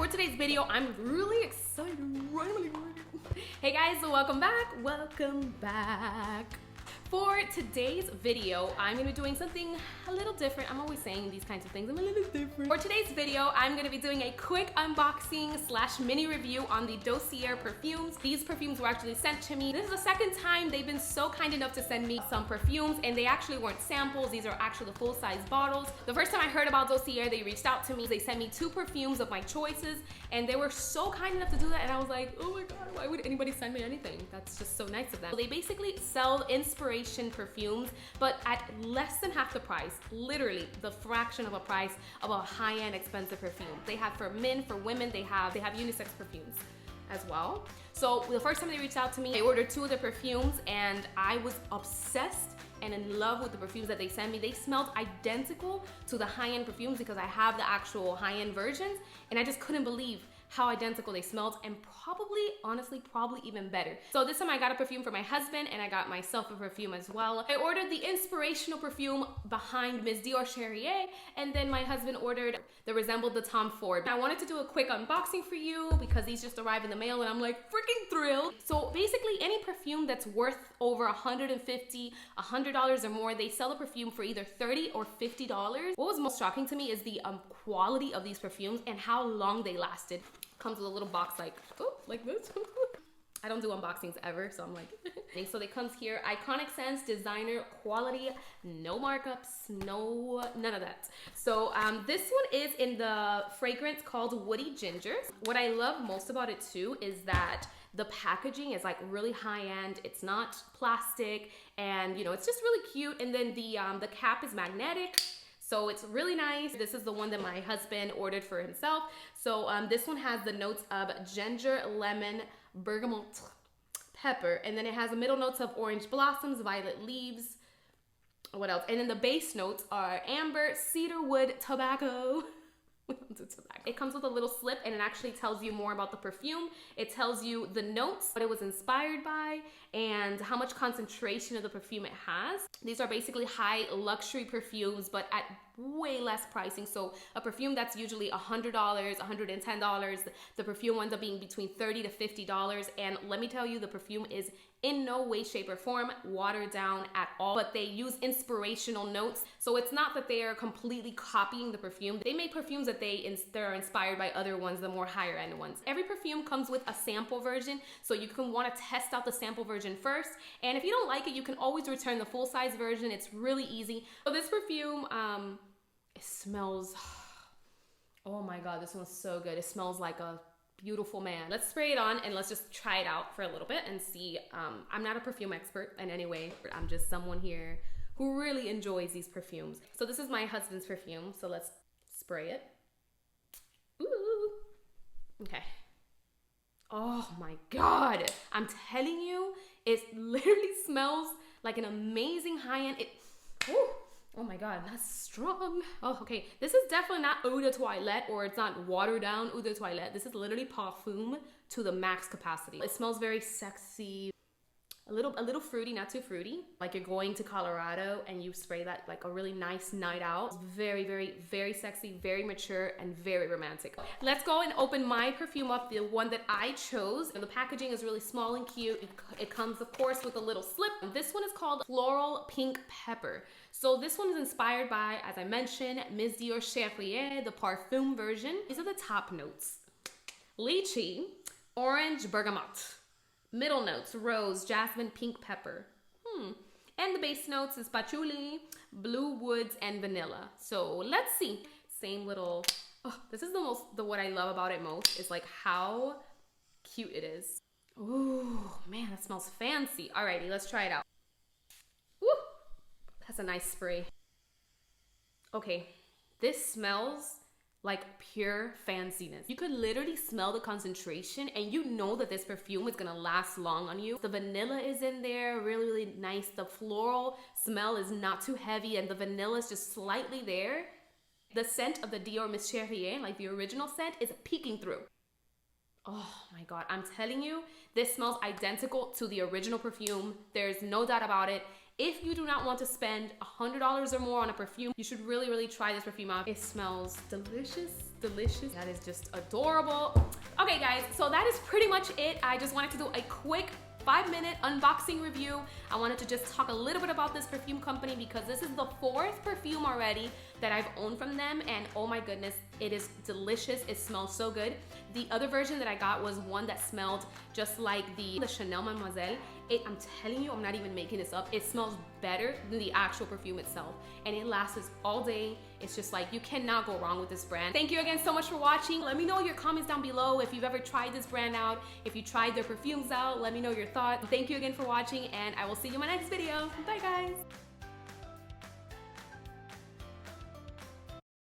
for today's video, I'm really excited. Hey guys, welcome back. For today's video, I'm gonna be doing something a little different. I'm always saying these kinds of things. I'm a little different. For today's video, I'm gonna be doing a quick unboxing / mini review on the Dossier Perfumes. These perfumes were actually sent to me. This is the second time they've been so kind enough to send me some perfumes, and they actually weren't samples. These are actually the full-size bottles. The first time I heard about Dossier, they reached out to me. They sent me 2 perfumes of my choices, and they were so kind enough to do that, and I was like, oh my God, why would anybody send me anything? That's just so nice of them. So they basically sell inspiration perfumes, but at less than half the price, literally the fraction of a price of a high-end expensive perfume. They have for men, for women, they have unisex perfumes as well. So the first time they reached out to me, I ordered 2 of the perfumes, and I was obsessed and in love with the perfumes that they sent me. They smelled identical to the high-end perfumes because I have the actual high-end versions, and I just couldn't believe how identical they smelled, and honestly, probably even better. So this time I got a perfume for my husband, and I got myself a perfume as well. I ordered the inspirational perfume behind Miss Dior Cherrier, and then my husband ordered the Resembled the Tom Ford. I wanted to do a quick unboxing for you because these just arrived in the mail, and I'm like freaking thrilled. So basically any perfume that's worth over $150, $100 or more, they sell a perfume for either $30 or $50. What was most shocking to me is the quality of these perfumes and how long they lasted. Comes with a little box like this. I don't do unboxings ever, so I'm like, so they comes here, iconic scents, designer quality, no markups, none of that. So this one is in the fragrance called Woody Ginger. What I love most about it too is that the packaging is like really high end. It's not plastic, and you know, it's just really cute. And then the cap is magnetic. So it's really nice. This is the one that my husband ordered for himself. So this one has the notes of ginger, lemon, bergamot, pepper, and then it has the middle notes of orange blossoms, violet leaves, what else? And then the base notes are amber, cedar wood, tobacco. It comes with a little slip, and it actually tells you more about the perfume. It tells you the notes, what it was inspired by, and how much concentration of the perfume it has. These are basically high luxury perfumes, but at way less pricing. So a perfume that's usually $100, $110, the perfume ends up being between $30 to $50. And let me tell you, the perfume is in no way, shape, or form watered down at all, but they use inspirational notes. So it's not that they are completely copying the perfume. They make perfumes that they're inspired by other ones, the more higher end ones. Every perfume comes with a sample version, so you can want to test out the sample version first. And if you don't like it, you can always return the full size version. It's really easy. So this perfume, it smells, oh my God, this one's so good. It smells like a beautiful man. Let's spray it on and let's just try it out for a little bit and see. I'm not a perfume expert in any way. I'm just someone here who really enjoys these perfumes. So this is my husband's perfume. So let's spray it. Ooh. Okay. Oh my God. I'm telling you, it literally smells like an amazing high-end. Oh my God, that's strong. Oh, okay. This is definitely not eau de toilette, or it's not watered down eau de toilette. This is literally parfum to the max capacity. It smells very sexy, a little fruity, not too fruity. Like you're going to Colorado and you spray that like a really nice night out. It's very, very, very sexy, very mature, and very romantic. Let's go and open my perfume up, the one that I chose. And the packaging is really small and cute. It comes, of course, with a little slip. This one is called Floral Pink Pepper. So this one is inspired by, as I mentioned, Miss Dior Cherrier, the parfum version. These are the top notes: lychee, orange, bergamot. Middle notes: rose, jasmine, pink pepper. And the base notes is patchouli, blue woods, and vanilla. So let's see. Same little, this is what I love about it most is like how cute it is. Ooh, man, that smells fancy. Alrighty, let's try it out. Woo, that's a nice spray. Okay, this smells like pure fanciness. You could literally smell the concentration, and you know that this perfume is gonna last long on you. The vanilla is in there, really, really nice. The floral smell is not too heavy, and the vanilla is just slightly there. The scent of the Dior Miss Cherrier, like the original scent, is peeking through. Oh my God, I'm telling you, this smells identical to the original perfume. There's no doubt about it. If you do not want to spend $100 or more on a perfume, you should really try this perfume out. It smells delicious. That is just adorable. Okay guys, so that is pretty much it. I just wanted to do a quick 5-minute unboxing review. I wanted to just talk a little bit about this perfume company because this is the 4th perfume already that I've owned from them, and oh my goodness, it is delicious. It smells so good. The other version that I got was one that smelled just like the Chanel Mademoiselle. I'm telling you, I'm not even making this up. It smells better than the actual perfume itself, and it lasts all day. It's just like, you cannot go wrong with this brand. Thank you again so much for watching. Let me know your comments down below if you've ever tried this brand out, if you tried their perfumes out. Let me know your thoughts. Thank you again for watching, and I will see you in my next video. Bye guys.